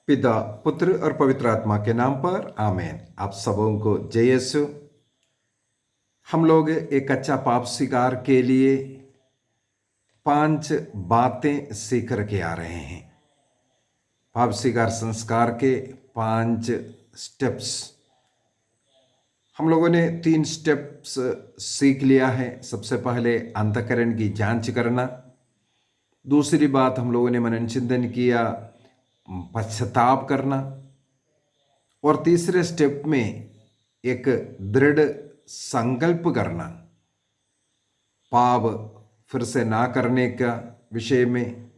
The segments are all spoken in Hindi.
पिता, पुत्र और पवित्र आत्मा के नाम पर आमीन। आप सबों को जय यीशु। हम लोग एक अच्छा पाप स्वीकार के लिए 5 बातें सीख करके आ रहे हैं। पाप स्वीकार संस्कार के 5 स्टेप्स। हम लोगों ने 3 स्टेप्स सीख लिया है। सबसे पहले अंतःकरण की जांच करना। दूसरी बात हम लोगों ने मनन चिंतन किया, पश्चाताप करना। और तीसरे स्टेप में एक दृढ़ संकल्प करना, पाप फिर से ना करने का विषय में।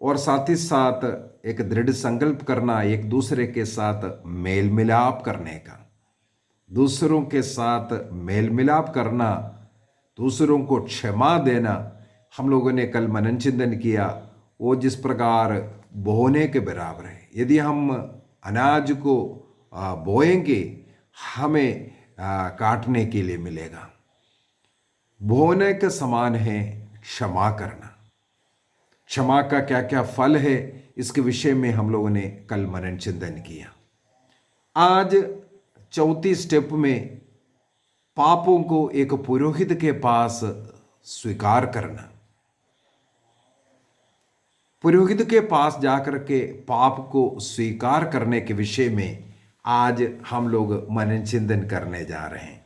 और साथ ही साथ एक दृढ़ संकल्प करना एक दूसरे के साथ मेल मिलाप करने का। दूसरों के साथ मेल मिलाप करना, दूसरों को क्षमा देना। हम लोगों ने कल मनन चिंतन किया, वो जिस प्रकार बोने के बराबर है। यदि हम अनाज को बोएंगे, हमें काटने के लिए मिलेगा। बोने के समान है क्षमा करना। क्षमा का क्या क्या फल है, इसके विषय में हम लोगों ने कल मनन चिंतन किया। आज चौथी स्टेप में पापों को एक पुरोहित के पास स्वीकार करना। पुरोहित के पास जाकर के पाप को स्वीकार करने के विषय में आज हम लोग मनन चिंतन करने जा रहे हैं।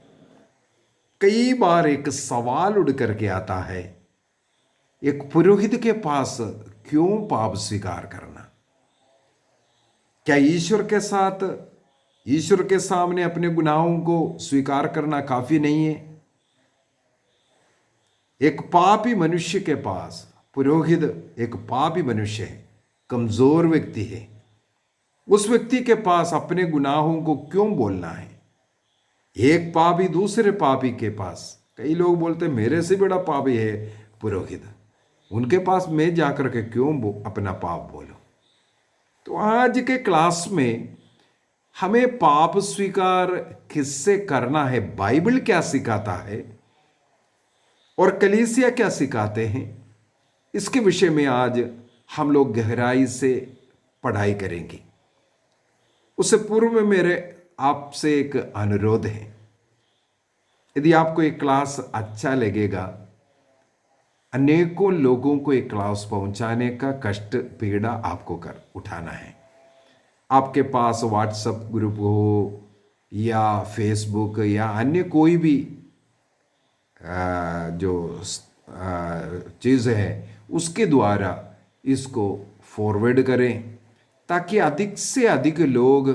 कई बार एक सवाल उड़ करके आता है, एक पुरोहित के पास क्यों पाप स्वीकार करना? क्या ईश्वर के सामने अपने गुनाहों को स्वीकार करना काफी नहीं है? एक पापी मनुष्य के पास, पुरोहित एक पापी मनुष्य है, कमजोर व्यक्ति है, उस व्यक्ति के पास अपने गुनाहों को क्यों बोलना है? एक पापी दूसरे पापी के पास, कई लोग बोलते मेरे से बड़ा पापी है पुरोहित, उनके पास मैं जाकर के क्यों अपना पाप बोलूं? तो आज के क्लास में हमें पाप स्वीकार किससे करना है, बाइबल क्या सिखाता है और कलीसिया क्या सिखाते हैं, इसके विषय में आज हम लोग गहराई से पढ़ाई करेंगे। उससे पूर्व में मेरे आपसे एक अनुरोध है, यदि आपको एक क्लास अच्छा लगेगा, अनेकों लोगों को एक क्लास पहुंचाने का कष्ट पीड़ा आपको कर उठाना है। आपके पास व्हाट्सएप ग्रुप हो या फेसबुक या अन्य कोई भी जो चीज़ है, उसके द्वारा इसको फॉरवर्ड करें, ताकि अधिक से अधिक लोग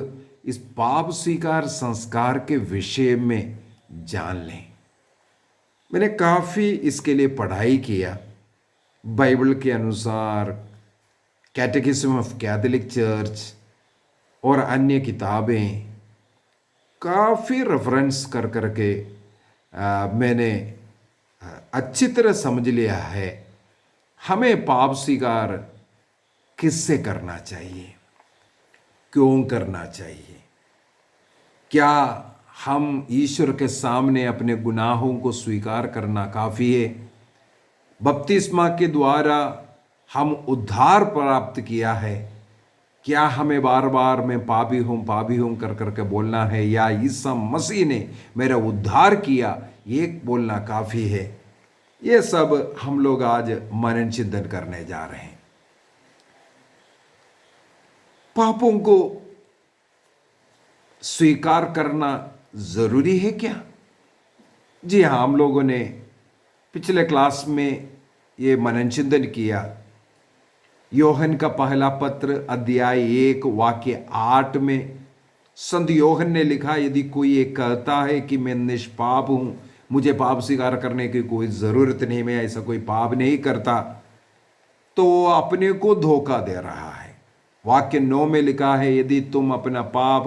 इस पाप स्वीकार संस्कार के विषय में जान लें। मैंने काफ़ी इसके लिए पढ़ाई किया। बाइबल के अनुसार कैटेकिज्म ऑफ कैथोलिक चर्च और अन्य किताबें काफ़ी रेफरेंस कर करके मैंने अच्छी तरह समझ लिया है हमें पाप स्वीकार किससे करना चाहिए, क्यों करना चाहिए। क्या हम ईश्वर के सामने अपने गुनाहों को स्वीकार करना काफ़ी है? बपतिस्मा के द्वारा हम उद्धार प्राप्त किया है, क्या हमें बार बार मैं पापी हूँ कर करके बोलना है, या ईसा मसीह ने मेरा उद्धार किया ये बोलना काफ़ी है? ये सब हम लोग आज मनन चिंतन करने जा रहे हैं। पापों को स्वीकार करना जरूरी है क्या? जी हाँ, हम लोगों ने पिछले क्लास में ये मनन चिंतन किया। योहन का पहला पत्र अध्याय 1 वाक्य 8 में संत योहन ने लिखा, यदि कोई ये कहता है कि मैं निष्पाप हूं, मुझे पाप स्वीकार करने की कोई जरूरत नहीं, मैं ऐसा कोई पाप नहीं करता, तो वो अपने को धोखा दे रहा है। वाक्य 9 में लिखा है, यदि तुम अपना पाप,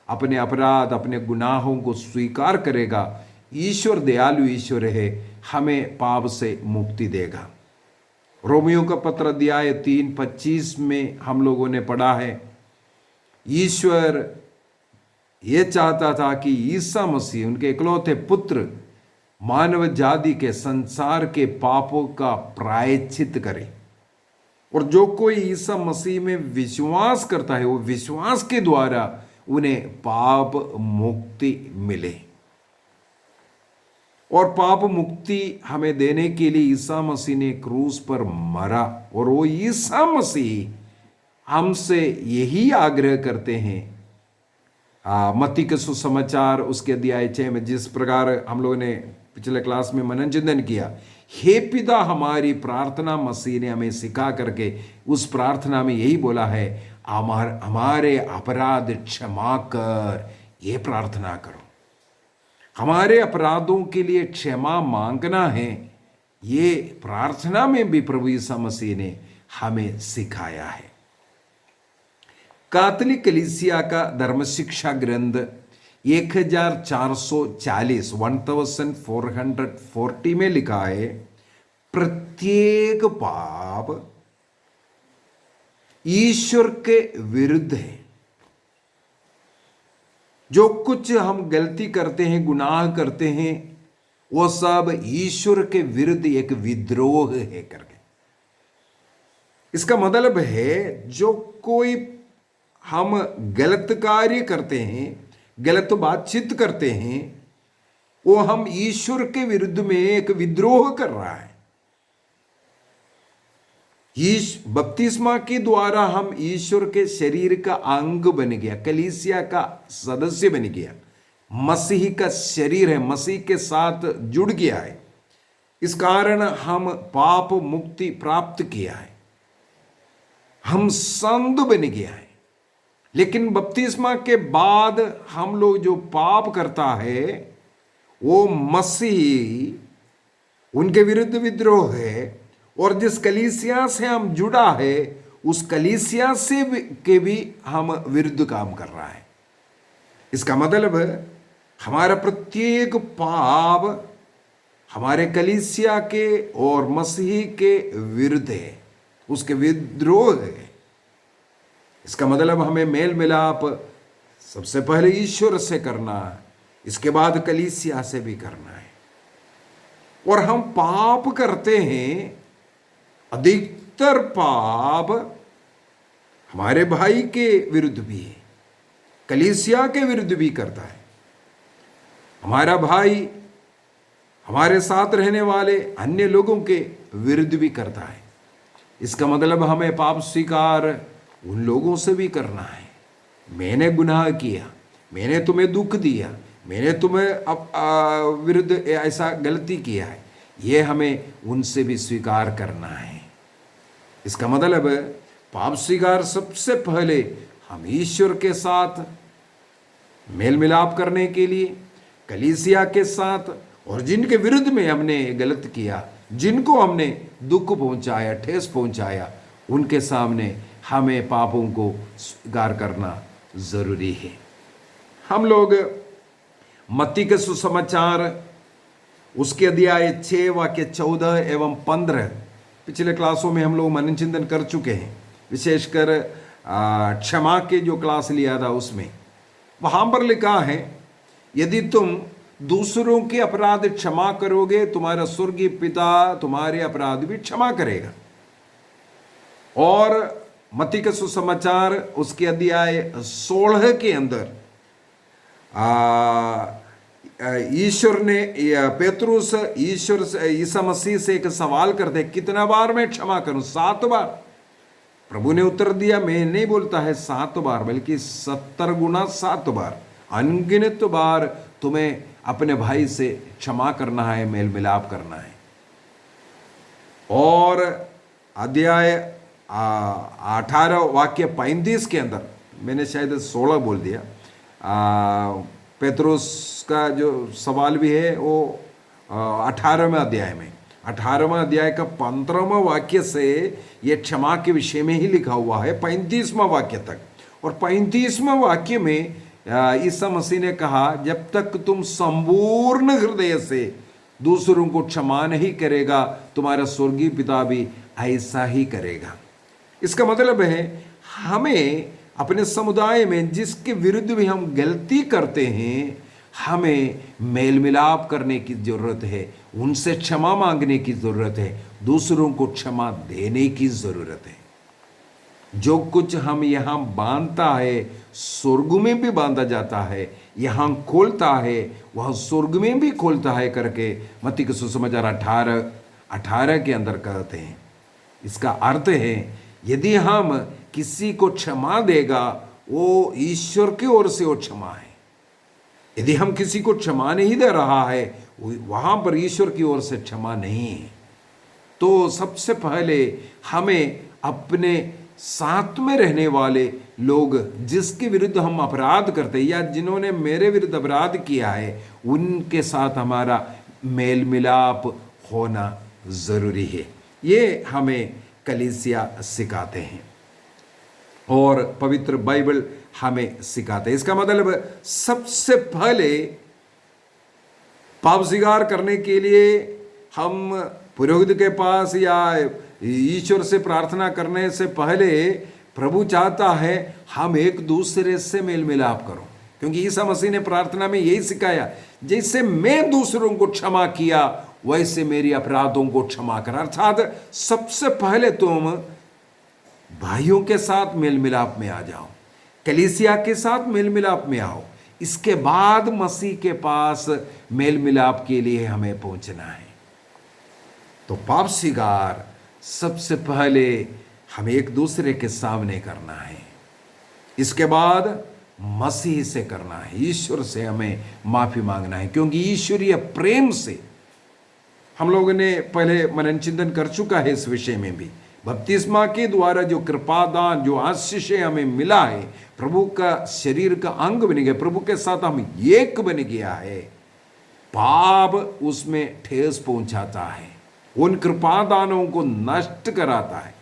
अपने अपराध, अपने गुनाहों को स्वीकार करेगा, ईश्वर दयालु ईश्वर है, हमें पाप से मुक्ति देगा। रोमियो का पत्र अध्याय 3:25 में हम लोगों ने पढ़ा है, ईश्वर ये चाहता था कि ईसा मसीह उनके इकलौते पुत्र मानव जाति के संसार के पापों का प्रायश्चित करे। और जो कोई ईसा मसीह में विश्वास करता है वो विश्वास के द्वारा उन्हें पाप मुक्ति मिले। और पाप मुक्ति हमें देने के लिए ईसा मसीह ने क्रूस पर मरा, और वो ईसा मसीह हमसे यही आग्रह करते हैं। मत्ती के सुसमाचार उसके अध्याय 6 में जिस प्रकार हम लोगों ने पिछले क्लास में मनन चिंतन किया, हे पिता, हमारी प्रार्थना मसीह ने हमें सिखा करके उस प्रार्थना में यही बोला है, हमारे अपराध क्षमा कर, ये प्रार्थना करो। हमारे अपराधों के लिए क्षमा मांगना है, ये प्रार्थना में भी प्रभु यीशु मसीह ने हमें सिखाया है। कैथोलिक कलीसिया का धर्म शिक्षा ग्रंथ 1440 में लिखा है, प्रत्येक पाप ईश्वर के विरुद्ध है। जो कुछ हम गलती करते हैं, गुनाह करते हैं, वो सब ईश्वर के विरुद्ध एक विद्रोह है करके। इसका मतलब है जो कोई हम गलत कार्य करते हैं, गलत बातचीत करते हैं, वो हम ईश्वर के विरुद्ध में एक विद्रोह कर रहा है। बपतिस्मा के द्वारा हम ईश्वर के शरीर का अंग बन गया, कलीसिया का सदस्य बन गया, मसीह का शरीर है, मसीह के साथ जुड़ गया है। इस कारण हम पाप मुक्ति प्राप्त किया है, हम संत बन गया है। लेकिन बपतिस्मा के बाद हम लोग जो पाप करता है वो मसीह उनके विरुद्ध विद्रोह है, और जिस कलीसिया से हम जुड़ा है उस कलीसिया से भी हम विरुद्ध काम कर रहा है। इसका मतलब हमारा प्रत्येक पाप हमारे कलीसिया के और मसीह के विरुद्ध है, उसके विद्रोह है। इसका मतलब हमें मेल मिलाप सबसे पहले ईश्वर से करना है, इसके बाद कलीसिया से भी करना है। और हम पाप करते हैं, अधिकतर पाप हमारे भाई के विरुद्ध भी है, कलीसिया के विरुद्ध भी करता है। हमारा भाई हमारे साथ रहने वाले अन्य लोगों के विरुद्ध भी करता है। इसका मतलब हमें पाप स्वीकार उन लोगों से भी करना है। मैंने गुनाह किया, मैंने तुम्हें दुख दिया, मैंने तुम्हें विरुद्ध ऐसा गलती किया है, ये हमें उनसे भी स्वीकार करना है। इसका मतलब पाप स्वीकार सबसे पहले हम ईश्वर के साथ मेल मिलाप करने के लिए, कलीसिया के साथ, और जिनके विरुद्ध में हमने गलत किया, जिनको हमने दुख पहुंचाया, ठेस पहुंचाया, उनके सामने हमें पापों को स्वीकार करना जरूरी है। हम लोग मत्ती के सुसमाचार उसके अध्याय 6 वाक्य 14 एवं 15 पिछले क्लासों में हम लोग मनन चिंतन कर चुके हैं। विशेषकर क्षमा के जो क्लास लिया था उसमें वहां पर लिखा है, यदि तुम दूसरों के अपराध क्षमा करोगे, तुम्हारा स्वर्गीय पिता तुम्हारे अपराध भी क्षमा करेगा। और मत्ती के सुसमाचार उसके अध्याय 16 के अंदर ईश्वर ने पेतरुस ईसा मसीह से एक सवाल करते, कितना बार मैं क्षमा करूं? 7 बार। प्रभु ने उत्तर दिया, मैं नहीं बोलता है 7 बार, बल्कि 70 गुना 7 बार, अनगिनत बार तुम्हें अपने भाई से क्षमा करना है, मेल मिलाप करना है। और अध्याय 18 वाक्य 35 के अंदर, मैंने शायद 16 बोल दिया, पेतरुस का जो सवाल भी है वो 18वें अध्याय में, 18वां अध्याय का 15वां वाक्य से ये क्षमा के विषय में ही लिखा हुआ है 35वां वाक्य तक। और 35वां वाक्य में ईसा मसीह ने कहा, जब तक तुम संपूर्ण हृदय से दूसरों को क्षमा नहीं करेगा, तुम्हारा स्वर्गीय पिता भी ऐसा ही करेगा। इसका मतलब है हमें अपने समुदाय में जिसके विरुद्ध भी हम गलती करते हैं, हमें मेल मिलाप करने की जरूरत है, उनसे क्षमा मांगने की जरूरत है, दूसरों को क्षमा देने की जरूरत है। जो कुछ हम यहाँ बांधता है स्वर्ग में भी बांधा जाता है, यहाँ खोलता है वह स्वर्ग में भी खोलता है करके मत्ती के सुसमाचार 18 के अंदर कहते हैं। इसका अर्थ है यदि हम किसी को क्षमा देगा वो ईश्वर की ओर से वो क्षमा है। यदि हम किसी को क्षमा नहीं दे रहा है वहां पर ईश्वर की ओर से क्षमा नहीं है। तो सबसे पहले हमें अपने साथ में रहने वाले लोग जिसके विरुद्ध हम अपराध करते हैं या जिन्होंने मेरे विरुद्ध अपराध किया है उनके साथ हमारा मेल मिलाप होना जरूरी है। ये हमें कलीसिया सिखाते हैं और पवित्र बाइबल हमें सिखाते हैं। इसका मतलब सबसे पहले पाप स्वीकार करने के लिए हम पुरोहित के पास या ईश्वर से प्रार्थना करने से पहले प्रभु चाहता है हम एक दूसरे से मेल मिलाप करो, क्योंकि ईसा मसीह ने प्रार्थना में यही सिखाया, जैसे मैं दूसरों को क्षमा किया वैसे मेरी अपराधों को क्षमा कर। अर्थात सबसे पहले तुम भाइयों के साथ मेल मिलाप में आ जाओ, कलीसिया के साथ मेल मिलाप में आओ, इसके बाद मसीह के पास मेल मिलाप के लिए हमें पहुंचना है। तो पाप स्वीकार सबसे पहले हमें एक दूसरे के सामने करना है, इसके बाद मसीह से करना है, ईश्वर से हमें माफी मांगना है, क्योंकि ईश्वरीय प्रेम से हम लोगों ने पहले मनन चिंतन कर चुका है। इस विषय में भी बपतिस्मा के द्वारा जो कृपादान जो आशीष हमें मिला है, प्रभु का शरीर का अंग बन गया, प्रभु के साथ हम एक बन गया है, पाप उसमें ठेस पहुंचाता है, उन कृपादानों को नष्ट कराता है।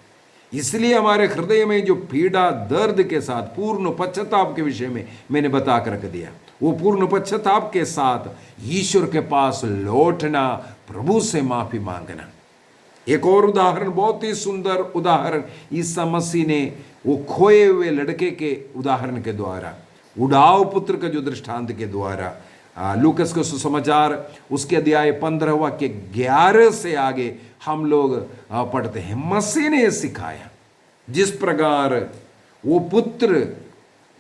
इसलिए हमारे हृदय में जो पीड़ा दर्द के साथ पूर्ण पश्चाताप के विषय में मैंने बता कर दिया, वो पूर्ण पश्चाताप के साथ ईश्वर के पास लौटना, प्रभु से माफी मांगना। एक और उदाहरण, बहुत ही सुंदर उदाहरण ईसा मसीह ने वो खोए हुए लड़के के उदाहरण के द्वारा, उड़ाव पुत्र का जो दृष्टांत के द्वारा, लूकस का सुसमाचार उसके अध्याय 15 वाक्य 11 से आगे हम लोग पढ़ते हैं। मसीह ने सिखाया जिस प्रकार वो पुत्र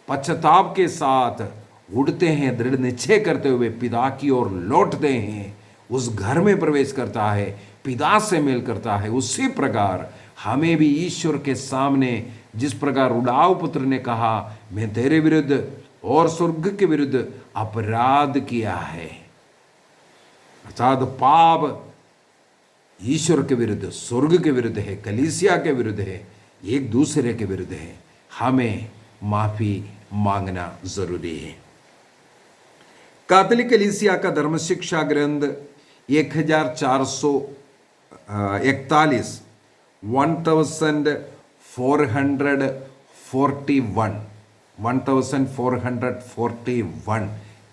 पश्चाताप के साथ उड़ते हैं, दृढ़ निश्चय करते हुए पिता की ओर लौटते हैं, उस घर में प्रवेश करता है, पिता से मेल करता है, उसी प्रकार हमें भी ईश्वर के सामने जिस प्रकार उड़ाव पुत्र ने कहा मैं तेरे विरुद्ध और स्वर्ग के विरुद्ध अपराध किया है, अर्थात पाप ईश्वर के विरुद्ध, स्वर्ग के विरुद्ध है, कलीसिया के विरुद्ध है, एक दूसरे के विरुद्ध है, हमें माफी मांगना जरूरी है। कैथोलिक कलीसिया का धर्म शिक्षा ग्रंथ 1441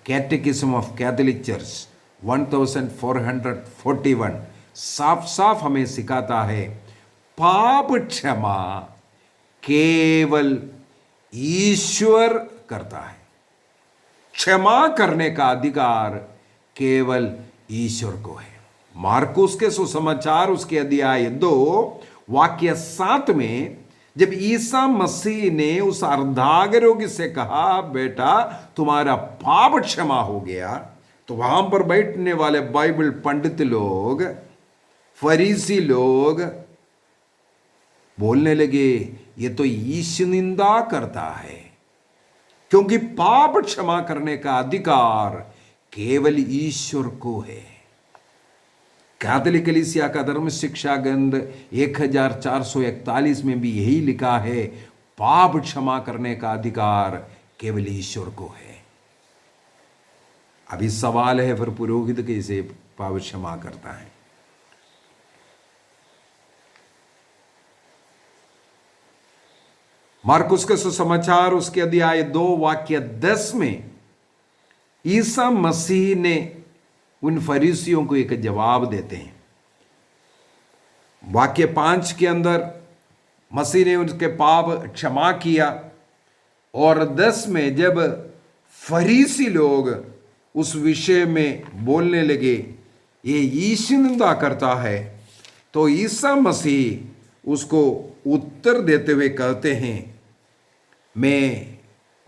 कैटेकिज्म ऑफ कैथोलिक चर्च 1441 साफ साफ हमें सिखाता है पाप क्षमा केवल ईश्वर करता है, क्षमा करने का अधिकार केवल ईश्वर को है। मार्कुस के सुसमाचार उसके अध्याय 2 वाक्य 7 में जब ईसा मसीह ने उस अर्धांग रोगी से कहा बेटा तुम्हारा पाप क्षमा हो गया, तो वहां पर बैठने वाले बाइबल पंडित लोग, फरीसी लोग बोलने लगे ये तो ईश निंदा करता है, क्योंकि पाप क्षमा करने का अधिकार केवल ईश्वर को है। कैथोलिक कलीसिया का धर्म शिक्षा ग्रंथ 1441 में भी यही लिखा है, पाप क्षमा करने का अधिकार केवल ईश्वर को है। अभी सवाल है फिर पुरोहित कैसे पाप क्षमा करता है? मार्कुस का सुसमाचार उसके अध्याय 2 वाक्य 10 में ईसा मसीह ने उन फरीसियों को एक जवाब देते हैं। वाक्य 5 के अंदर मसीह ने उनके पाप क्षमा किया, और 10 में जब फरीसी लोग उस विषय में बोलने लगे ये ईश निंदा करता है, तो ईसा मसीह उसको उत्तर देते हुए कहते हैं, मैं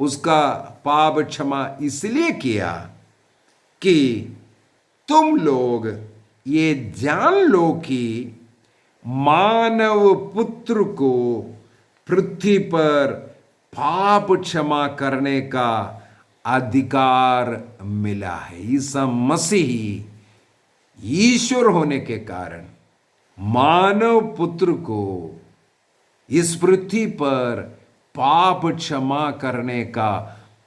उसका पाप क्षमा इसलिए किया कि तुम लोग ये जान लो कि मानव पुत्र को पृथ्वी पर पाप क्षमा करने का अधिकार मिला है। ईसा मसीह ईश्वर होने के कारण मानव पुत्र को इस पृथ्वी पर पाप क्षमा करने का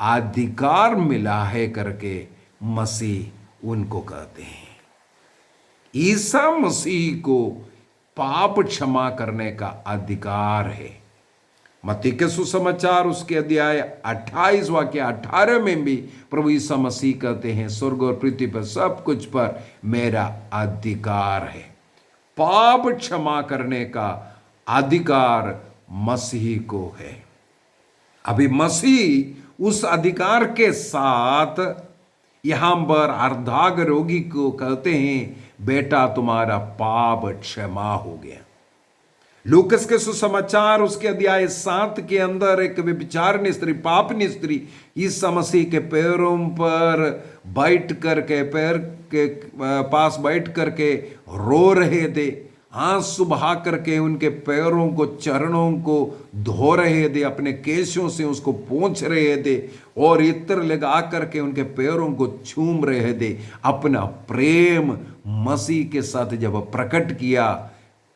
अधिकार मिला है करके मसीह उनको कहते हैं। ईसा मसीह को पाप क्षमा करने का अधिकार है। मत्ती के सुसमाचार उसके अध्याय 28 वाक्य 18 में भी प्रभु ईसा मसीह कहते हैं, स्वर्ग और पृथ्वी पर सब कुछ पर मेरा अधिकार है। पाप क्षमा करने का अधिकार मसीह को है। अभी मसीह उस अधिकार के साथ यहां पर अर्धांग रोगी को कहते हैं, बेटा तुम्हारा पाप क्षमा हो गया। लूकस के सुसमाचार उसके अध्याय 7 के अंदर एक व्यभिचारिणी स्त्री, पापनी स्त्री ईसा मसीह के पैरों पर बैठ करके, पैर के पास बैठ करके रो रहे थे, आंसू बहा करके उनके पैरों को, चरणों को धो रहे थे, अपने केशों से उसको पोंछ रहे थे और इत्र लगा करके उनके पैरों को चूम रहे थे। अपना प्रेम मसीह के साथ जब प्रकट किया,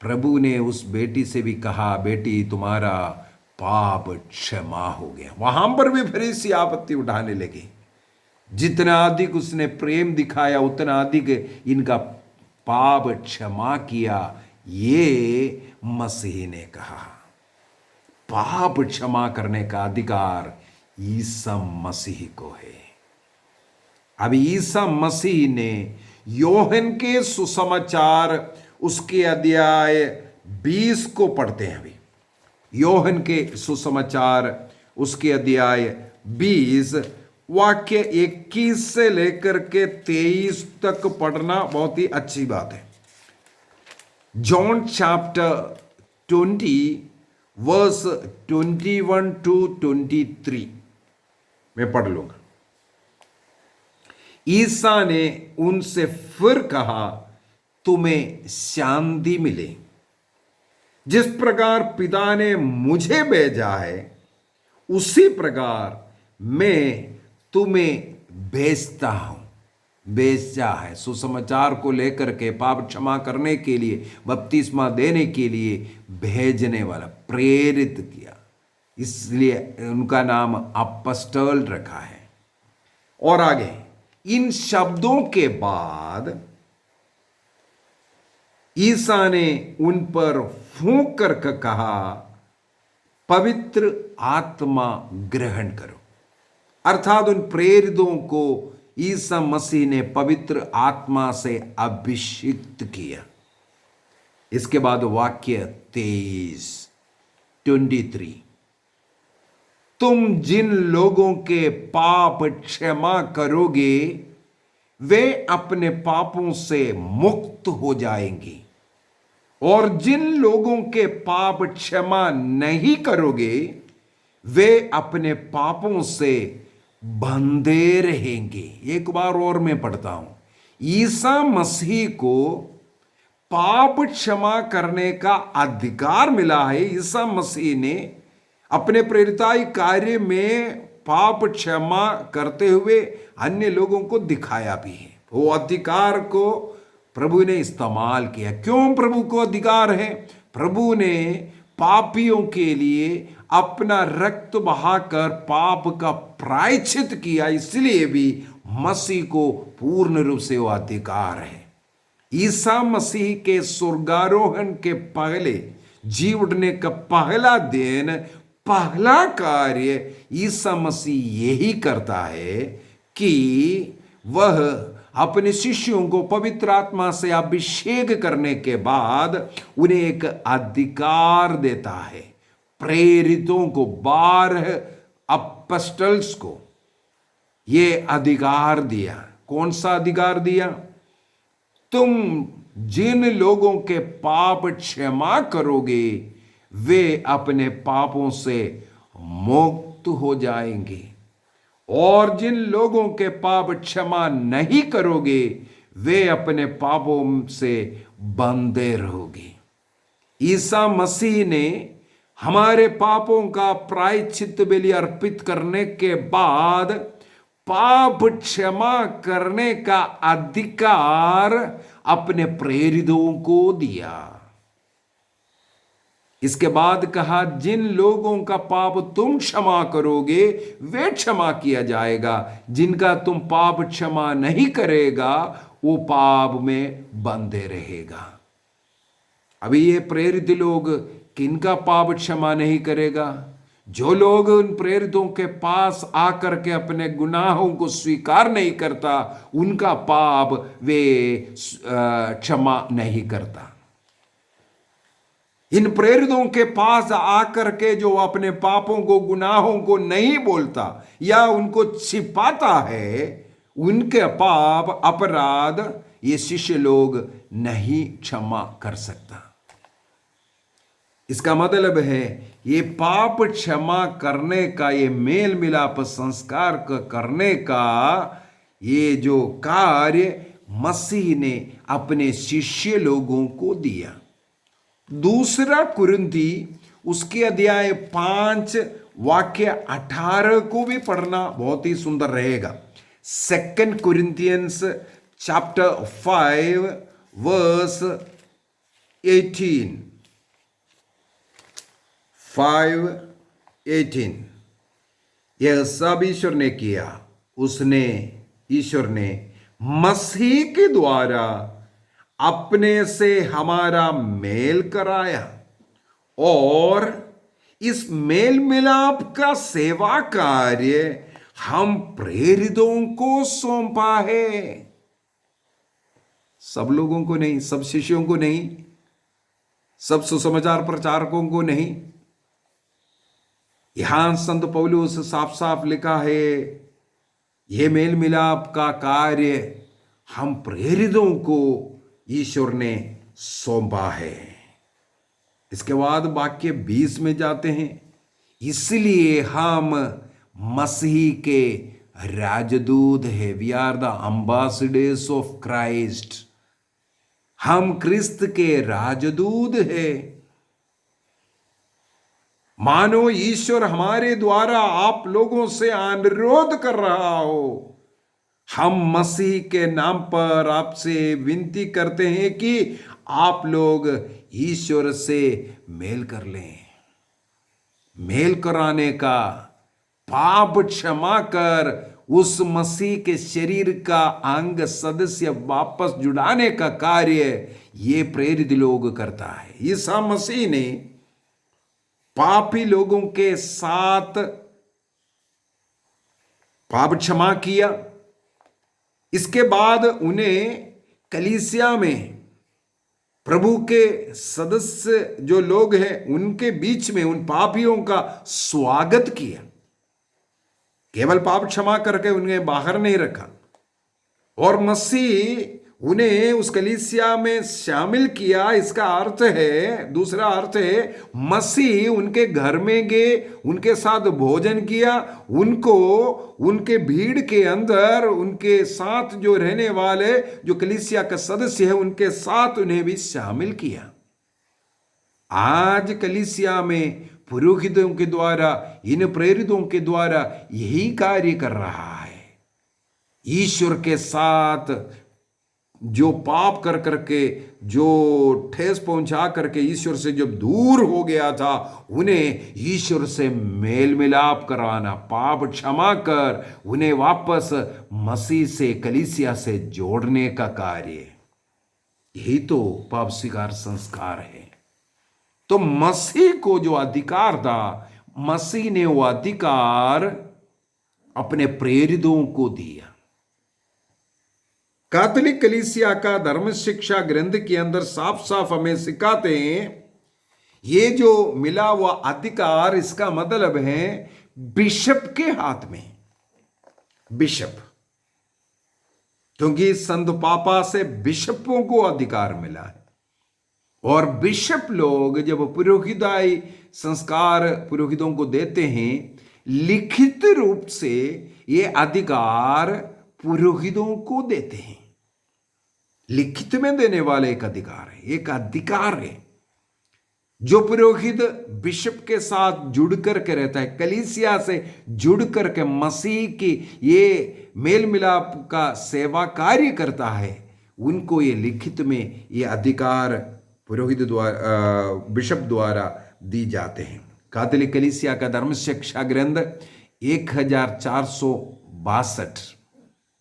प्रभु ने उस बेटी से भी कहा, बेटी तुम्हारा पाप क्षमा हो गया। वहां पर भी फरीसी आपत्ति उठाने लगे, जितना अधिक उसने प्रेम दिखाया उतना अधिक इनका पाप क्षमा किया। ये मसीह ने कहा, पाप क्षमा करने का अधिकार ईसा मसीह को है। अब ईसा मसीह ने योहन के सुसमाचार उसके अध्याय 20 को पढ़ते हैं। अभी योहन के सुसमाचार उसके अध्याय 20 वाक्य 21 से लेकर के 23 तक पढ़ना बहुत ही अच्छी बात है। जॉन चैप्टर 20 वर्स 21 to 23 मैं पढ़ लूंगा। ईसा ने उनसे फिर कहा, तुम्हें शांति मिले। जिस प्रकार पिता ने मुझे भेजा है उसी प्रकार मैं तुम्हें भेजता हूं। भेजा है सुसमाचार को लेकर के, पाप क्षमा करने के लिए, बपतिस्मा देने के लिए भेजने वाला, प्रेरित किया, इसलिए उनका नाम अपॉस्टल रखा है। और आगे इन शब्दों के बाद ईसा ने उन पर फूंक कर कहा, पवित्र आत्मा ग्रहण करो। अर्थात उन प्रेरितों को ईसा मसीह ने पवित्र आत्मा से अभिषिक्त किया। इसके बाद वाक्य 23 तुम जिन लोगों के पाप क्षमा करोगे वे अपने पापों से मुक्त हो जाएंगे, और जिन लोगों के पाप क्षमा नहीं करोगे वे अपने पापों से बंधे रहेंगे। एक बार और मैं पढ़ता हूं। ईसा मसीह को पाप क्षमा करने का अधिकार मिला है। ईसा मसीह ने अपने प्रेरिताई कार्य में पाप क्षमा करते हुए अन्य लोगों को दिखाया भी है। वो अधिकार को प्रभु ने इस्तेमाल किया। क्यों प्रभु को अधिकार है? प्रभु ने पापियों के लिए अपना रक्त बहाकर पाप का प्रायश्चित किया, इसलिए भी मसीह को पूर्ण रूप से वो अधिकार है। ईसा मसीह के स्वर्गारोहण के पहले, जी उठने का पहला दिन, पहला कार्य ईसा मसीह यही करता है कि वह अपने शिष्यों को पवित्र आत्मा से अभिषेक करने के बाद उन्हें एक अधिकार देता है। प्रेरितों को, 12 अपॉस्टल्स को ये अधिकार दिया। कौन सा अधिकार दिया? तुम जिन लोगों के पाप क्षमा करोगे वे अपने पापों से मुक्त हो जाएंगे। और जिन लोगों के पाप क्षमा नहीं करोगे, वे अपने पापों से बंधे रहोगे। ईसा मसीह ने हमारे पापों का प्रायश्चित बलि अर्पित करने के बाद पाप क्षमा करने का अधिकार अपने प्रेरितों को दिया। इसके बाद कहा, जिन लोगों का पाप तुम क्षमा करोगे वे क्षमा किया जाएगा, जिनका तुम पाप क्षमा नहीं करेगा वो पाप में बंधे रहेगा। अभी ये प्रेरित लोग किनका पाप क्षमा नहीं करेगा? जो लोग उन प्रेरितों के पास आकर के अपने गुनाहों को स्वीकार नहीं करता, उनका पाप वे क्षमा नहीं करता। इन प्रेरितों के पास आकर के जो अपने पापों को, गुनाहों को नहीं बोलता या उनको छिपाता है, उनके पाप, अपराध ये शिष्य लोग नहीं क्षमा कर सकता। इसका मतलब है ये पाप क्षमा करने का, ये मेल मिलाप संस्कार करने का ये जो कार्य मसीह ने अपने शिष्य लोगों को दिया। दूसरा कुरिन्थी उसके अध्याय 5 वाक्य 18 को भी पढ़ना बहुत ही सुंदर रहेगा। 2 Corinthians chapter 5 verse 18, 5:18। यह सब ईश्वर ने किया, उसने, ईश्वर ने मसीह के द्वारा अपने से हमारा मेल कराया और इस मेल मिलाप का सेवा कार्य हम प्रेरितों को सौंपा है। सब लोगों को नहीं, सब शिष्यों को नहीं, सब सुसमाचार प्रचारकों को नहीं। यहां संत पौलुस साफ साफ लिखा है, यह मेल मिलाप का कार्य हम प्रेरितों को ईश्वर ने सौंपा है। इसके बाद वाक्य 20 में जाते हैं, इसलिए हम मसीह के राजदूत है। We are the ambassadors of Christ. हम क्रिस्त के राजदूत है। मानो ईश्वर हमारे द्वारा आप लोगों से अनुरोध कर रहा हो। हम मसीह के नाम पर आपसे विनती करते हैं कि आप लोग ईश्वर से मेल कर लें। मेल कराने का, पाप क्षमा कर उस मसीह के शरीर का अंग सदस्य वापस जुड़ाने का कार्य ये प्रेरित लोग करता है। ईसा मसीह ने पापी लोगों के साथ पाप क्षमा किया। इसके बाद उन्हें कलीसिया में प्रभु के सदस्य जो लोग हैं उनके बीच में उन पापियों का स्वागत किया। केवल पाप क्षमा करके उन्हें बाहर नहीं रखा, और मसीह उन्हें उस कलीसिया में शामिल किया। इसका अर्थ है, दूसरा अर्थ है, मसीह उनके घर में गए, उनके साथ भोजन किया, उनको उनके भीड़ के अंदर, उनके साथ जो रहने वाले जो कलीसिया का सदस्य है उनके साथ उन्हें भी शामिल किया। आज कलीसिया में पुरोहितों के द्वारा, इन प्रेरितों के द्वारा यही कार्य कर रहा है। ईश्वर के साथ जो पाप कर करके, जो ठेस पहुंचा करके ईश्वर से जब दूर हो गया था, उन्हें ईश्वर से मेल मिलाप कराना, पाप क्षमा कर उन्हें वापस मसीह से, कलीसिया से जोड़ने का कार्य, यही तो पाप स्वीकार संस्कार है। तो मसीह को जो अधिकार था, मसीह ने वो अधिकार अपने प्रेरितों को दिया। कैथोलिक कलीसिया का धर्म शिक्षा ग्रंथ के अंदर साफ साफ हमें सिखाते हैं, ये जो मिला हुआ अधिकार, इसका मतलब है बिशप के हाथ में। बिशप, क्योंकि संत पापा से बिशपों को अधिकार मिला है। और बिशप लोग जब पुरोहिताई संस्कार पुरोहितों को देते हैं, लिखित रूप से ये अधिकार पुरोहितों को देते हैं। लिखित में देने वाले एक अधिकार है, एक अधिकार है जो पुरोहित बिशप के साथ जुड़ करके रहता है, कलीसिया से जुड़ करके मसीह की ये मेल मिलाप का सेवा कार्य करता है, उनको ये लिखित में ये अधिकार पुरोहित द्वारा बिशप द्वारा दी जाते हैं। कैथोलिक कलीसिया का धर्म शिक्षा ग्रंथ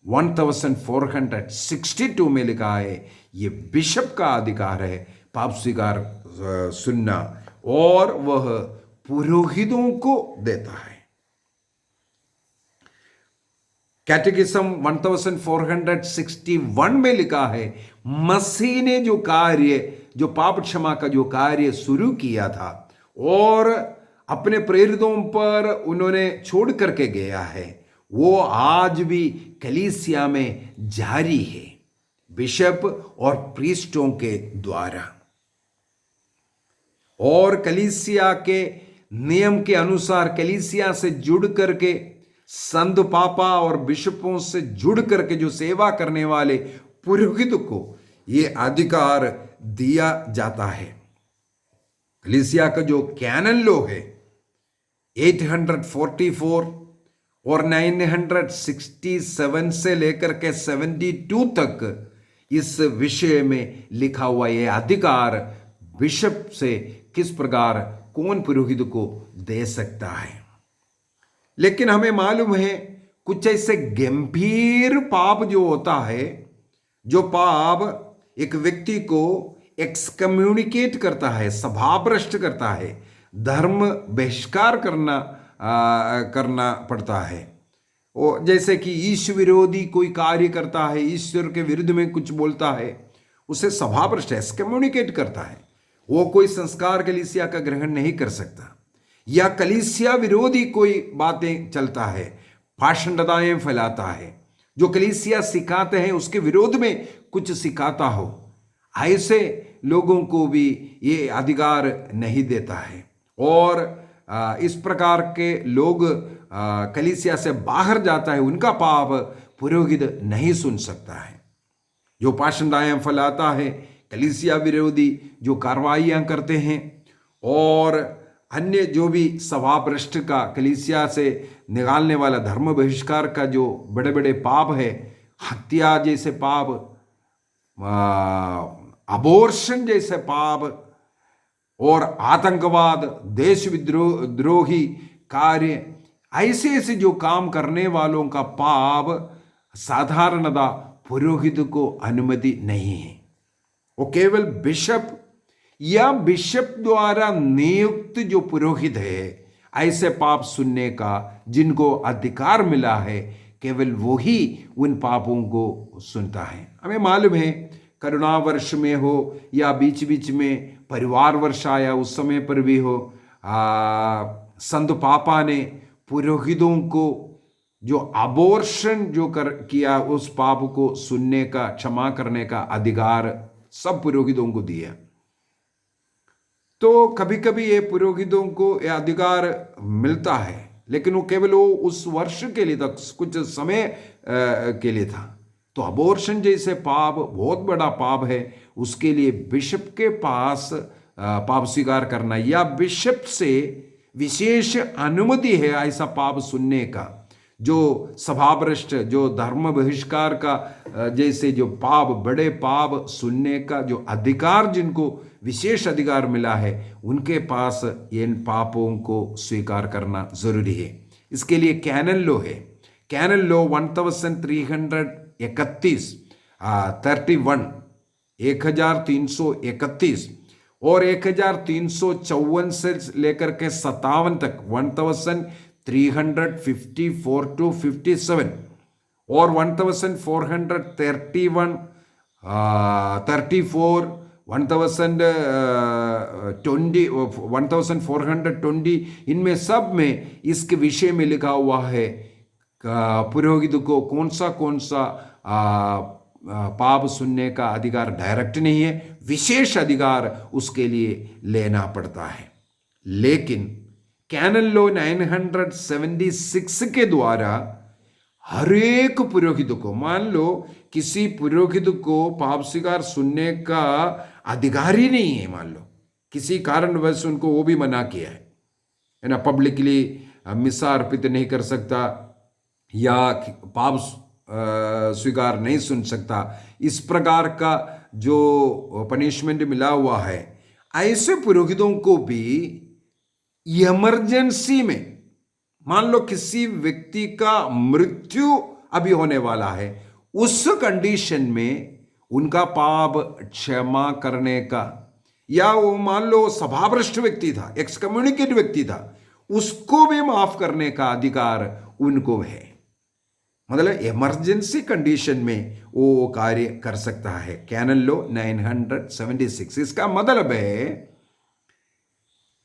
1462 में लिखा है, ये बिशप का अधिकार है पाप स्वीकार सुनना, और वह पुरोहितों को देता है। कैटेकिज्म 1461 में लिखा है, मसीह ने जो कार्य, जो पाप क्षमा का जो कार्य शुरू किया था और अपने प्रेरितों पर उन्होंने छोड़ करके गया है, वो आज भी कलीसिया में जारी है, बिशप और प्रीस्टों के द्वारा। और कलीसिया के नियम के अनुसार कलीसिया से जुड़ करके संत पापा और बिशपों से जुड़ करके जो सेवा करने वाले पुरोहित को ये अधिकार दिया जाता है। कलीसिया का जो कैनन लॉ है 844 और 967 से लेकर के 72 तक इस विषय में लिखा हुआ ये अधिकार बिशप से किस प्रकार कौन पुरोहित को दे सकता है। लेकिन हमें मालूम है कुछ ऐसे गंभीर पाप जो होता है, जो पाप एक व्यक्ति को एक्सकम्युनिकेट करता है, सभाभ्रष्ट करता है, धर्म बहिष्कार करना पड़ता है। और जैसे कि ईश्वर विरोधी कोई कार्य करता है, ईश्वर के विरुद्ध में कुछ बोलता है, उसे सभाभ्रष्ट एक्सकम्युनिकेट करता है, वो कोई संस्कार कलीसिया का ग्रहण नहीं कर सकता। या कलीसिया विरोधी कोई बातें चलता है, भाषणताएं फैलाता है, जो कलीसिया सिखाते हैं उसके विरोध में कुछ सिखाता हो, ऐसे लोगों को भी ये अधिकार नहीं देता है। और इस प्रकार के लोग कलीसिया से बाहर जाता है, उनका पाप पुरोहित नहीं सुन सकता है। जो भाषणताएं फैलाता है, कलीसिया विरोधी जो कार्रवाइयां करते हैं, और अन्य जो भी सभाभ्रष्ट का कलीसिया से निकालने वाला धर्म बहिष्कार का जो बड़े बड़े पाप है, हत्या जैसे पाप, अबॉर्शन जैसे पाप, और आतंकवाद, देश विद्रोही कार्य, ऐसे ऐसे जो काम करने वालों का पाप साधारणतः पुरोहित को अनुमति नहीं है। वो केवल बिशप या बिशप द्वारा नियुक्त जो पुरोहित है, ऐसे पाप सुनने का जिनको अधिकार मिला है, केवल वो ही उन पापों को सुनता है। हमें मालूम है करुणा वर्ष में हो या बीच बीच में परिवार वर्ष आया, उस समय पर भी हो, संत पापा ने पुरोहितों को जो अबॉर्शन जो किया, उस पाप को सुनने का, क्षमा करने का अधिकार सब पुरोहितों को दिया। तो कभी कभी ये पुरोहितों को ये अधिकार मिलता है, लेकिन वो केवल वो उस वर्ष के लिए था, कुछ समय के लिए था। तो अबॉर्शन जैसे पाप बहुत बड़ा पाप है, उसके लिए बिशप के पास पाप स्वीकार करना या बिशप से विशेष अनुमति है ऐसा पाप सुनने का। जो सभाभ्रष्ट, जो धर्म बहिष्कार का जैसे जो पाप, बड़े पाप सुनने का जो अधिकार, जिनको विशेष अधिकार मिला है, उनके पास इन पापों को स्वीकार करना जरूरी है। इसके लिए कैनन लॉ है, कैनन लॉ 1331 और 1354 से लेकर के 57 तक 1354 to 57 और 1431 34 1420 इनमें सब में इसके विषय में लिखा हुआ है पुरोहित को कौन सा पाप सुनने का अधिकार डायरेक्ट नहीं है, विशेष अधिकार उसके लिए लेना पड़ता है। लेकिन कैनन लॉ 976 के द्वारा हर एक पुरोहित को, मान लो किसी पुरोहित को पाप स्वीकार सुनने का अधिकार ही नहीं है, मान लो किसी कारणवश उनको वो भी मना किया है ना, पब्लिकली मिसा अर्पित नहीं कर सकता या पाप स्वीकार नहीं सुन सकता, इस प्रकार का जो पनिशमेंट मिला हुआ है, ऐसे पुरोहितों को भी इमरजेंसी में, मान लो किसी व्यक्ति का मृत्यु अभी होने वाला है, उस कंडीशन में उनका पाप क्षमा करने का, या वो मान लो सभाभ्रष्ट व्यक्ति था, एक्सकम्युनिकेट व्यक्ति था, उसको भी माफ करने का अधिकार उनको है। मतलब इमरजेंसी कंडीशन में वो कार्य कर सकता है। कैनन लॉ 976, इसका मतलब है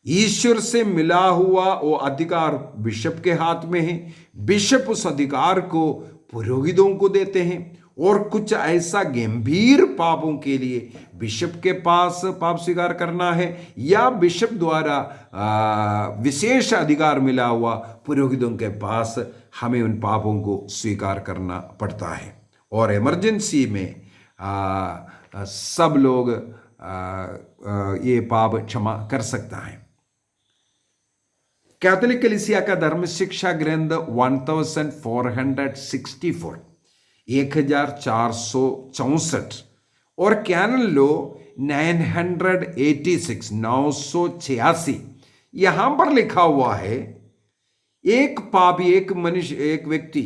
ईश्वर से मिला हुआ वो अधिकार बिशप के हाथ में है, बिशप उस अधिकार को पुरोहितों को देते हैं, और कुछ ऐसा गंभीर पापों के लिए बिशप के पास पाप स्वीकार करना है, या बिशप द्वारा विशेष अधिकार मिला हुआ पुरोहितों के पास हमें उन पापों को स्वीकार करना पड़ता है। और इमरजेंसी में सब लोग ये पाप क्षमा कर सकता है। कैथोलिक कलीसिया का धर्म शिक्षा ग्रंथ 1464 1464 और कैनन लॉ 986 986, यहां पर लिखा हुआ है एक पापी, एक मनुष्य, एक व्यक्ति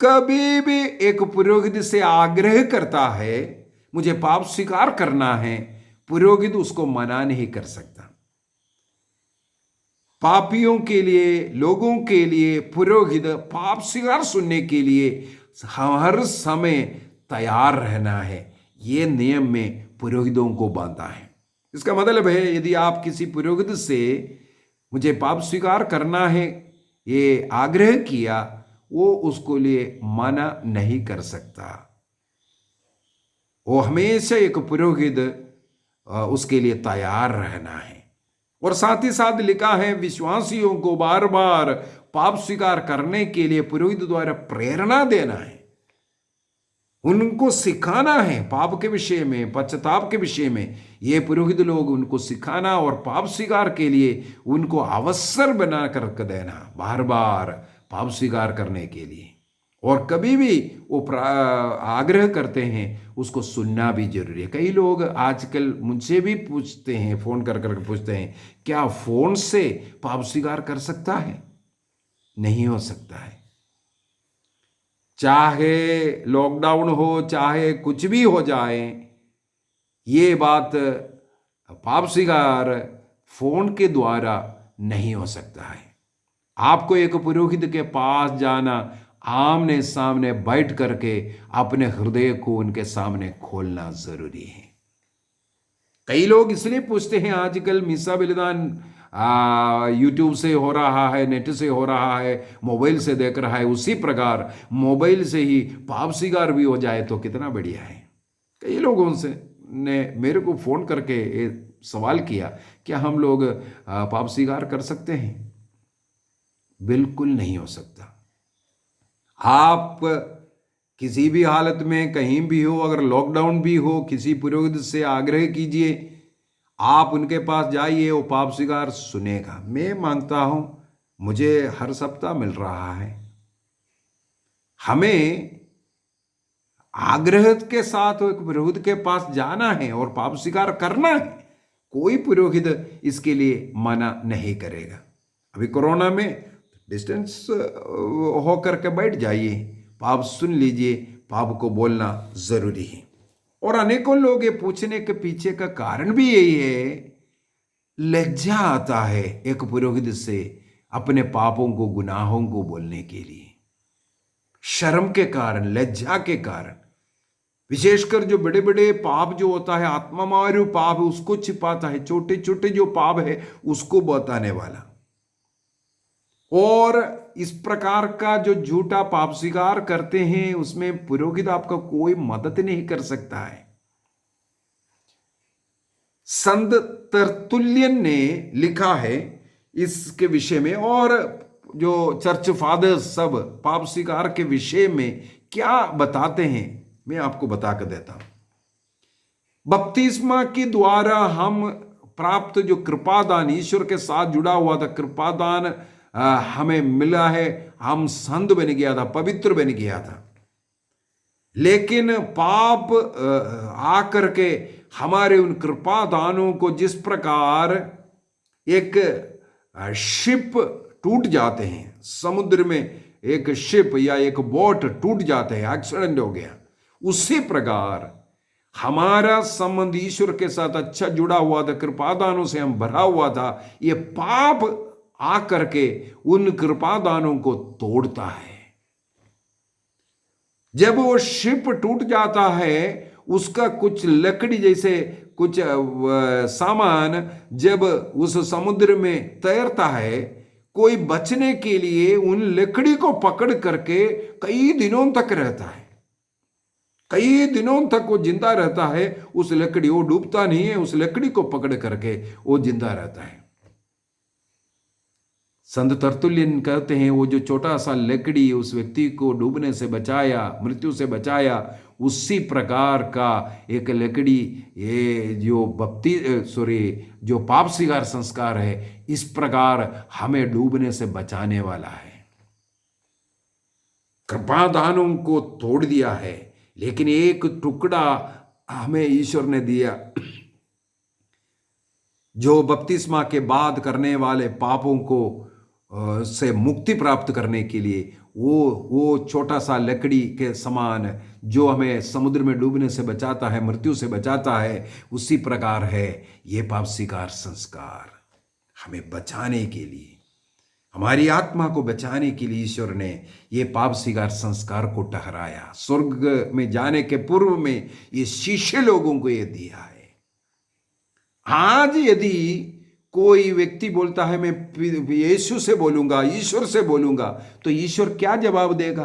कभी भी एक पुरोहित से आग्रह करता है मुझे पाप स्वीकार करना है, पुरोहित उसको मना नहीं कर सकता। पापियों के लिए, लोगों के लिए पुरोहित पाप स्वीकार सुनने के लिए हर समय तैयार रहना है। ये नियम में पुरोहितों को बांधा है। इसका मतलब है यदि आप किसी पुरोहित से मुझे पाप स्वीकार करना है ये आग्रह किया, वो उसको लिए मना नहीं कर सकता। वो हमेशा एक पुरोहित उसके लिए तैयार रहना है। और साथ ही साथ लिखा है विश्वासियों को बार बार पाप स्वीकार करने के लिए पुरोहित द्वारा प्रेरणा देना है, उनको सिखाना है पाप के विषय में, पश्चाताप के विषय में। ये पुरोहित लोग उनको सिखाना और पाप स्वीकार के लिए उनको अवसर बना कर देना, बार बार पाप स्वीकार करने के लिए। और कभी भी वो आग्रह करते हैं उसको सुनना भी जरूरी है। कई लोग आजकल मुझसे भी पूछते हैं, फोन कर करके पूछते हैं, क्या फोन से पाप स्वीकार कर सकता है? नहीं हो सकता है। चाहे लॉकडाउन हो, चाहे कुछ भी हो जाए, ये बात पाप स्वीकार फोन के द्वारा नहीं हो सकता है। आपको एक पुरोहित के पास जाना, आमने सामने बैठ करके अपने हृदय को उनके सामने खोलना जरूरी है। कई लोग इसलिए पूछते हैं, आजकल मिसा बलिदान यूट्यूब से हो रहा है, नेट से हो रहा है, मोबाइल से देख रहा है, उसी प्रकार मोबाइल से ही पाप स्वीकार भी हो जाए तो कितना बढ़िया है। कई लोगों से ने मेरे को फोन करके सवाल किया, क्या हम लोग पाप स्वीकार कर सकते हैं? बिल्कुल नहीं हो सकता। आप किसी भी हालत में कहीं भी हो, अगर लॉकडाउन भी हो, किसी पुरोहित से आग्रह कीजिए, आप उनके पास जाइए, वो पाप स्वीकार सुनेगा। मैं मानता हूं, मुझे हर सप्ताह मिल रहा है। हमें आग्रह के साथ एक पुरोहित के पास जाना है और पाप स्वीकार करना है। कोई पुरोहित इसके लिए मना नहीं करेगा। अभी कोरोना में डिस्टेंस होकर के बैठ जाइए, पाप सुन लीजिए, पाप को बोलना जरूरी है। और अनेकों लोग ये पूछने के पीछे का कारण भी यही है, लज्जा आता है एक पुरोहित से अपने पापों को, गुनाहों को बोलने के लिए। शर्म के कारण, लज्जा के कारण, विशेषकर जो बड़े बड़े पाप जो होता है, आत्मामारू पाप, उसको छिपाता है। छोटे छोटे जो पाप है उसको बताने वाला। और इस प्रकार का जो झूठा पाप स्वीकार करते हैं उसमें पुरोहित आपका कोई मदद नहीं कर सकता है। संत तरतुल्यन ने लिखा है इसके विषय में, और जो चर्च फादर्स सब पाप स्वीकार के विषय में क्या बताते हैं मैं आपको बता कर देता हूं। बपतिस्मा के द्वारा हम प्राप्त जो कृपादान ईश्वर के साथ जुड़ा हुआ था, कृपादान हमें मिला है, हम संत बन गया था, पवित्र बन गया था। लेकिन पाप आकर के हमारे उन कृपादानों को, जिस प्रकार एक शिप टूट जाते हैं समुद्र में, एक शिप या एक बोट टूट जाते हैं, एक्सीडेंट हो गया, उसी प्रकार हमारा संबंध ईश्वर के साथ अच्छा जुड़ा हुआ था, कृपादानों से हम भरा हुआ था। ये पाप आकर के उन कृपादानों को तोड़ता है। जब वो शिप टूट जाता है, उसका कुछ लकड़ी जैसे कुछ सामान जब उस समुद्र में तैरता है, कोई बचने के लिए उन लकड़ी को पकड़ करके कई दिनों तक रहता है, कई दिनों तक वो जिंदा रहता है। उस लकड़ी, वो डूबता नहीं है, उस लकड़ी को पकड़ करके वो जिंदा रहता है। संत तरतुल्यन कहते हैं वो जो छोटा सा लकड़ी उस व्यक्ति को डूबने से बचाया, मृत्यु से बचाया, उसी प्रकार का एक लकड़ी ये जो पाप स्वीकार संस्कार है, इस प्रकार हमें डूबने से बचाने वाला है। कृपादानों को तोड़ दिया है, लेकिन एक टुकड़ा हमें ईश्वर ने दिया, जो बपतिस्मा के बाद करने वाले पापों को से मुक्ति प्राप्त करने के लिए वो छोटा सा लकड़ी के समान जो हमें समुद्र में डूबने से बचाता है, मृत्यु से बचाता है, उसी प्रकार है ये पाप स्वीकार संस्कार। हमें बचाने के लिए, हमारी आत्मा को बचाने के लिए ईश्वर ने ये पाप स्वीकार संस्कार को ठहराया। स्वर्ग में जाने के पूर्व में ये शिष्य लोगों को ये दिया है। आज यदि कोई व्यक्ति बोलता है मैं यीशु से बोलूंगा, ईश्वर से बोलूंगा, तो ईश्वर क्या जवाब देगा?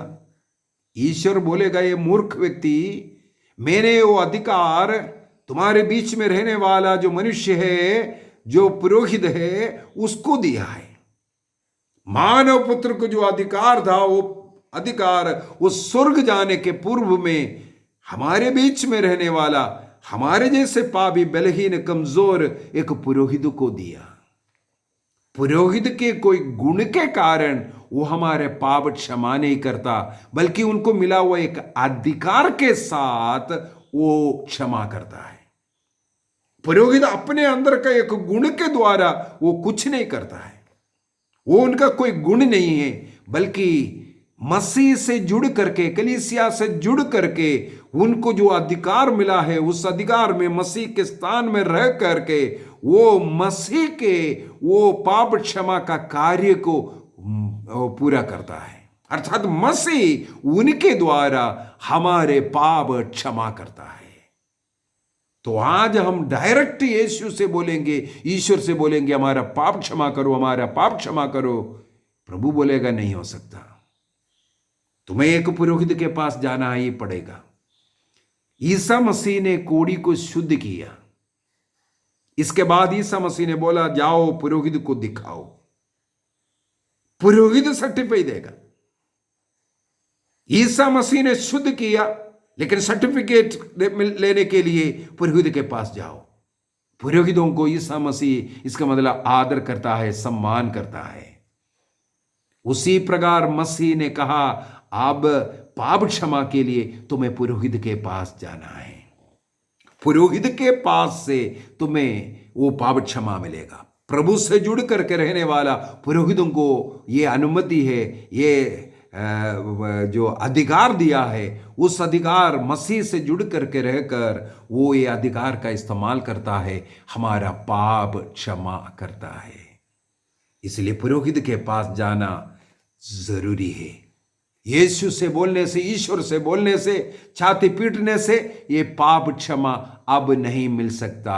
ईश्वर बोलेगा ये मूर्ख व्यक्ति, मैंने वो अधिकार तुम्हारे बीच में रहने वाला जो मनुष्य है, जो पुरोहित है, उसको दिया है। मानव पुत्र को जो अधिकार था, वो अधिकार वो स्वर्ग जाने के पूर्व में हमारे बीच में रहने वाला, हमारे जैसे पापी, बलहीन, कमजोर एक पुरोहित को दिया। पुरोहित के कोई गुण के कारण वो हमारे पाप क्षमा नहीं करता, बल्कि उनको मिला हुआ एक अधिकार के साथ वो क्षमा करता है। पुरोहित अपने अंदर का एक गुण के द्वारा वो कुछ नहीं करता है, वो उनका कोई गुण नहीं है, बल्कि मसीह से जुड़ करके, कलीसिया से जुड़ करके उनको जो अधिकार मिला है, उस अधिकार में मसीह के स्थान में रह करके वो मसीह के वो पाप क्षमा का कार्य को पूरा करता है। अर्थात मसीह उनके द्वारा हमारे पाप क्षमा करता है। तो आज हम डायरेक्ट यीशु से बोलेंगे, ईश्वर से बोलेंगे हमारा पाप क्षमा करो, हमारा पाप क्षमा करो, प्रभु बोलेगा नहीं हो सकता, तुम्हें एक पुरोहित के पास जाना ही पड़ेगा। ईसा मसीह ने कोढ़ी को शुद्ध किया, इसके बाद ईसा मसीह ने बोला जाओ पुरोहित को दिखाओ, पुरोहित सर्टिफिकेट देगा। ईसा मसीह ने शुद्ध किया, लेकिन सर्टिफिकेट लेने के लिए पुरोहित के पास जाओ। पुरोहितों को ईसा मसीह, इसका मतलब आदर करता है, सम्मान करता है। उसी प्रकार मसीह ने कहा अब पाप क्षमा के लिए तुम्हें पुरोहित के पास जाना है, पुरोहित के पास से तुम्हें वो पाप क्षमा मिलेगा। प्रभु से जुड़ करके रहने वाला पुरोहितों को ये अनुमति है, ये जो अधिकार दिया है, उस अधिकार मसीह से जुड़ करके रहकर वो ये अधिकार का इस्तेमाल करता है, हमारा पाप क्षमा करता है। इसलिए पुरोहित के पास जाना जरूरी है। यीशु से बोलने से, ईश्वर से बोलने से, छाती पीटने से ये पाप क्षमा अब नहीं मिल सकता,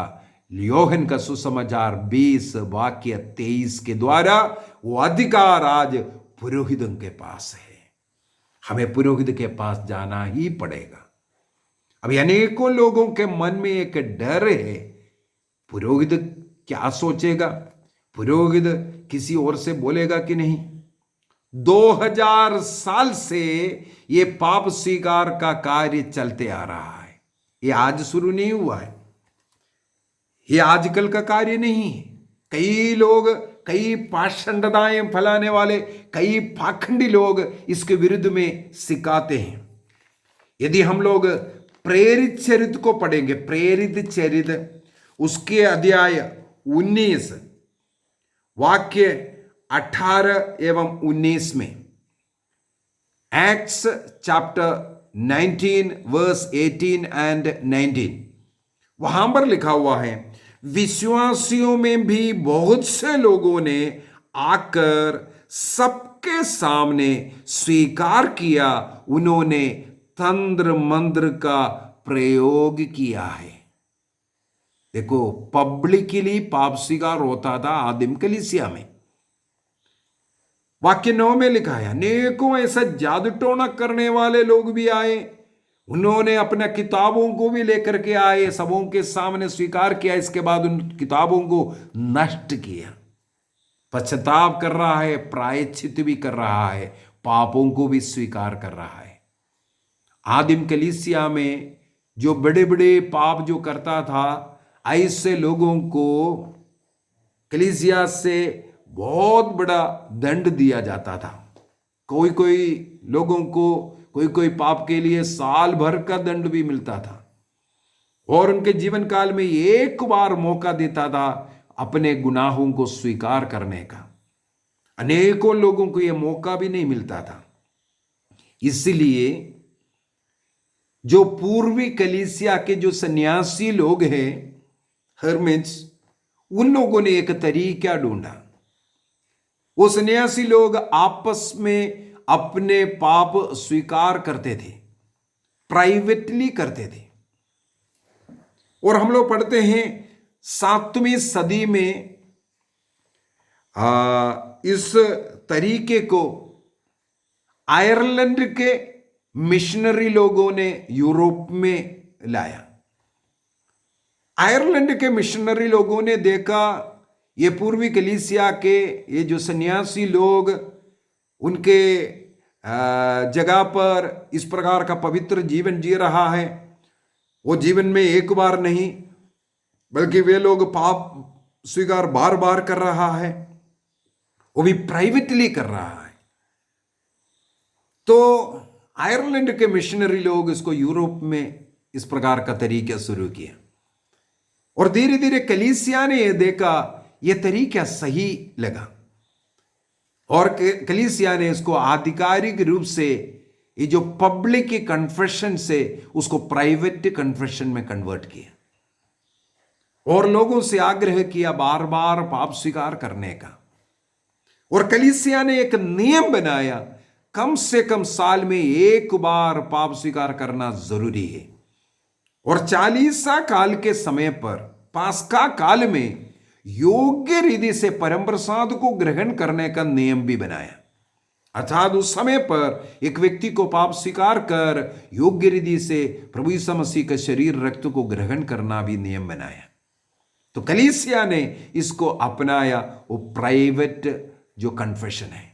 योहन का सुसमाचार 20 वाक्य 23 के द्वारा वो अधिकार आज पुरोहितों के पास है। हमें पुरोहित के पास जाना ही पड़ेगा। अभी अनेकों लोगों के मन में एक डर है, पुरोहित क्या सोचेगा, पुरोहित किसी और से बोलेगा कि नहीं। 2000 साल से ये पाप स्वीकार का कार्य चलते आ रहा है। ये आज शुरू नहीं हुआ है, ये आजकल का कार्य नहीं है। कई लोग, कई पाषंडताएं फैलाने वाले, कई पाखंडी लोग इसके विरुद्ध में सिखाते हैं। यदि हम लोग प्रेरित चरित्र को पढ़ेंगे, प्रेरित चरित्र उसके अध्याय 19 वाक्य 18 एवं 19 में, एक्ट्स चैप्टर 19 वर्स 18 एंड 19, वहां पर लिखा हुआ है, विश्वासियों में भी बहुत से लोगों ने आकर सबके सामने स्वीकार किया, उन्होंने तंत्र मंत्र का प्रयोग किया है। देखो, पब्लिकली पाप स्वीकार होता था आदिम कलीसिया में। वाक्य 9 में लिखा है, अनेकों ऐसा जादू टोना करने वाले लोग भी आए, उन्होंने अपने किताबों को भी लेकर के आए, सबों के सामने स्वीकार किया, इसके बाद उन किताबों को नष्ट किया। पश्चाताप कर रहा है, प्रायश्चित भी कर रहा है, पापों को भी स्वीकार कर रहा है। आदिम कलीसिया में जो बड़े बड़े पाप जो करता था, ऐसे लोगों को कलीसिया से बहुत बड़ा दंड दिया जाता था। कोई कोई लोगों को कोई कोई पाप के लिए साल भर का दंड भी मिलता था, और उनके जीवन काल में एक बार मौका देता था अपने गुनाहों को स्वीकार करने का। अनेकों लोगों को यह मौका भी नहीं मिलता था। इसलिए जो पूर्वी कलीसिया के जो सन्यासी लोग हैं, हर्मिट्स, उन लोगों ने एक तरीका ढूंढा। वो सन्यासी लोग आपस में अपने पाप स्वीकार करते थे, प्राइवेटली करते थे। और हम लोग पढ़ते हैं 7वीं सदी में इस तरीके को आयरलैंड के मिशनरी लोगों ने यूरोप में लाया। आयरलैंड के मिशनरी लोगों ने देखा ये पूर्वी कलीसिया के ये जो सन्यासी लोग उनके जगह पर इस प्रकार का पवित्र जीवन जी रहा है, वो जीवन में एक बार नहीं बल्कि वे लोग पाप स्वीकार बार बार कर रहा है, वो भी प्राइवेटली कर रहा है। तो आयरलैंड के मिशनरी लोग इसको यूरोप में इस प्रकार का तरीका शुरू किया, और धीरे धीरे कलीसिया ने यह देखा यह तरीका सही लगा, और कलीसिया ने इसको आधिकारिक रूप से ये जो पब्लिक कन्फेशन से उसको प्राइवेट कन्फेशन में कन्वर्ट किया, और लोगों से आग्रह किया बार बार पाप स्वीकार करने का। और कलीसिया ने एक नियम बनाया, कम से कम साल में एक बार पाप स्वीकार करना जरूरी है। और 40 काल के समय पर पास्का काल में योग्य रीति से परम प्रसाद को ग्रहण करने का नियम भी बनाया। अर्थात उस समय पर एक व्यक्ति को पाप स्वीकार कर योग्य रीति से प्रभु यीशु मसीह का शरीर रक्त को ग्रहण करना भी नियम बनाया। तो कलीसिया ने इसको अपनाया, वो प्राइवेट जो कन्फेशन है।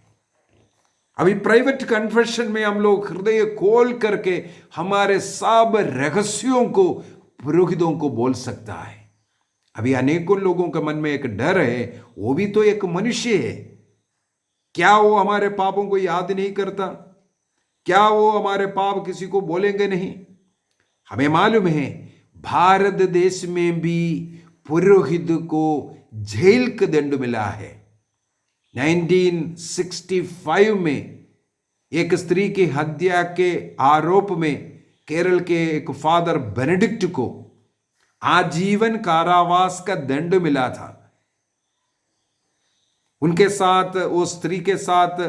अभी प्राइवेट कन्फेशन में हम लोग हृदय खोल करके हमारे सब रहस्यों को पुरोहितों को बोल सकता है। अभी अनेकों लोगों के मन में एक डर है, वो भी तो एक मनुष्य है, क्या वो हमारे पापों को याद नहीं करता? क्या वो हमारे पाप किसी को बोलेंगे नहीं? हमें मालूम है भारत देश में भी पुरोहित को जेल का दंड मिला है। 1965 में एक स्त्री की हत्या के आरोप में केरल के एक फादर बेनेडिक्ट को आजीवन कारावास का दंड मिला था। उनके साथ, वो स्त्री के साथ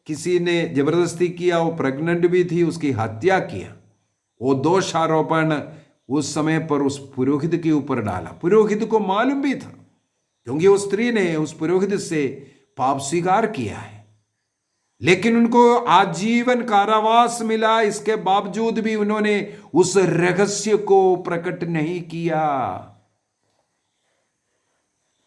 किसी ने जबरदस्ती किया, वो प्रेग्नेंट भी थी, उसकी हत्या किया। वो दोषारोपण उस समय पर उस पुरोहित के ऊपर डाला। पुरोहित को मालूम भी था, क्योंकि उस स्त्री ने उस पुरोहित से पाप स्वीकार किया है, लेकिन उनको आजीवन कारावास मिला। इसके बावजूद भी उन्होंने उस रहस्य को प्रकट नहीं किया।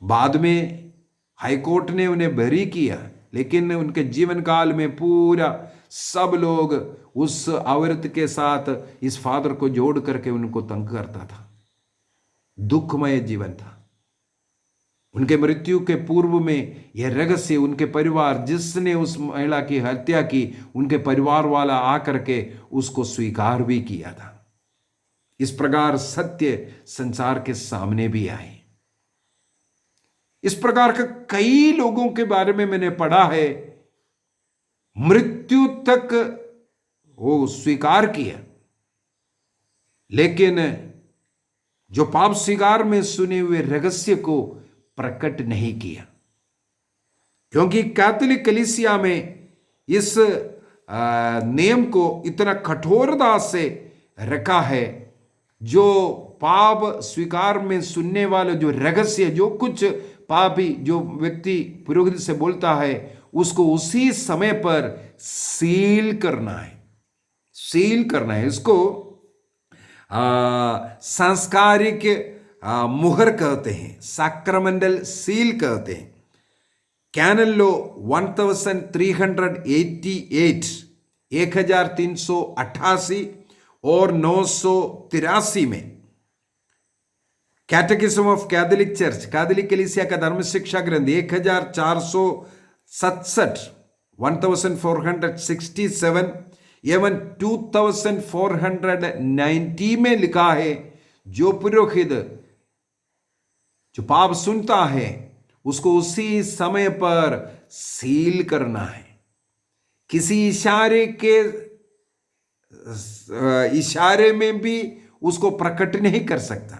बाद में हाईकोर्ट ने उन्हें बरी किया, लेकिन उनके जीवन काल में पूरा सब लोग उस औरत के साथ इस फादर को जोड़ करके उनको तंग करता था। दुखमय जीवन था। उनके मृत्यु के पूर्व में यह रहस्य उनके परिवार, जिसने उस महिला की हत्या की, उनके परिवार वाला आकर के उसको स्वीकार भी किया था। इस प्रकार सत्य संसार के सामने भी आए। इस प्रकार का कई लोगों के बारे में मैंने पढ़ा है, मृत्यु तक वो स्वीकार किया, लेकिन जो पाप स्वीकार में सुने हुए रहस्य को प्रकट नहीं किया। क्योंकि कैथोलिक कलीसिया में इस नियम को इतना कठोरता से रखा है, जो पाप स्वीकार में सुनने वाले जो रहस्य, जो कुछ पापी जो व्यक्ति पुरोहित से बोलता है, उसको उसी समय पर सील करना है। सील करना है, इसको सांस्कारिक मुहर कहते हैं, सैक्रमेंटल सील कहते हैं। कैनन लॉ 1388 और 983 में, कैटेकिज्म ऑफ कैथोलिक चर्च, कैथोलिक कलीसिया का धर्म शिक्षा ग्रंथ 1467 1467 एवं 2490 में लिखा है, जो पुरोहित जो पाप सुनता है उसको उसी समय पर सील करना है। किसी इशारे में भी उसको प्रकट नहीं कर सकता।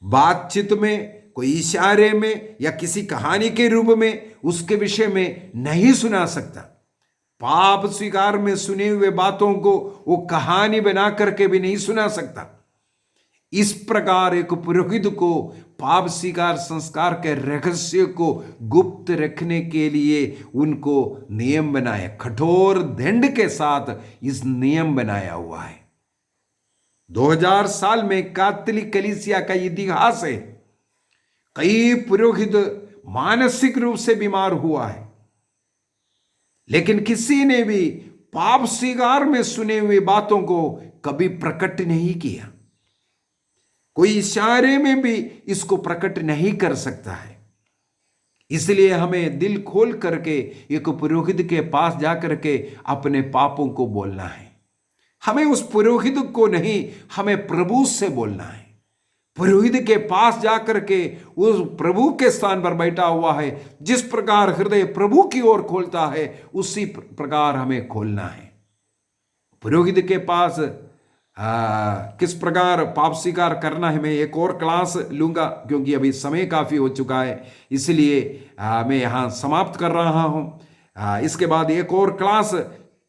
बातचीत में, कोई इशारे में या किसी कहानी के रूप में उसके विषय में नहीं सुना सकता। पाप स्वीकार में सुने हुए बातों को वो कहानी बना करके भी नहीं सुना सकता। इस प्रकार एक पुरोहित को पाप स्वीकार संस्कार के रहस्य को गुप्त रखने के लिए उनको नियम बनाया, कठोर दंड के साथ इस नियम बनाया हुआ है। 2000 साल में कैथोलिक कलीसिया का इतिहास है। कई पुरोहित मानसिक रूप से बीमार हुआ है, लेकिन किसी ने भी पाप स्वीकार में सुने हुए बातों को कभी प्रकट नहीं किया। कोई इशारे में भी इसको प्रकट नहीं कर सकता है। इसलिए हमें दिल खोल करके एक पुरोहित के पास जाकर के अपने पापों को बोलना है। हमें उस पुरोहित को नहीं, हमें प्रभु से बोलना है। पुरोहित के पास जाकर के उस प्रभु के स्थान पर बैठा हुआ है, जिस प्रकार हृदय प्रभु की ओर खोलता है, उसी प्रकार हमें खोलना है। पुरोहित के पास किस प्रकार पाप स्वीकार करना है, मैं एक और क्लास लूंगा, क्योंकि अभी समय काफी हो चुका है, इसलिए मैं यहाँ समाप्त कर रहा हूँ। इसके बाद एक और क्लास,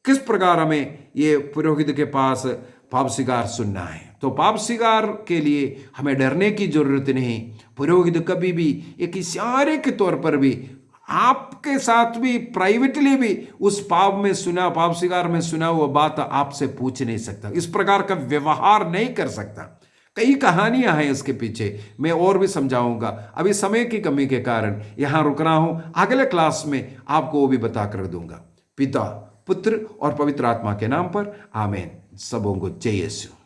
किस प्रकार हमें ये पुरोहित के पास पाप स्वीकार सुनना है। तो पाप स्वीकार के लिए हमें डरने की जरूरत नहीं। पुरोहित कभी भी एक इशारे के तौर पर भी आपके साथ भी प्राइवेटली भी उस पाप स्वीकार में सुना हुआ बात आपसे पूछ नहीं सकता, इस प्रकार का व्यवहार नहीं कर सकता। कई कहानियां हैं इसके पीछे, मैं और भी समझाऊंगा। अभी समय की कमी के कारण यहां रुक रहा हूं, अगले क्लास में आपको वो भी बता कर दूंगा। पिता, पुत्र और पवित्र आत्मा के नाम पर आमीन। सबों को जय यीशु।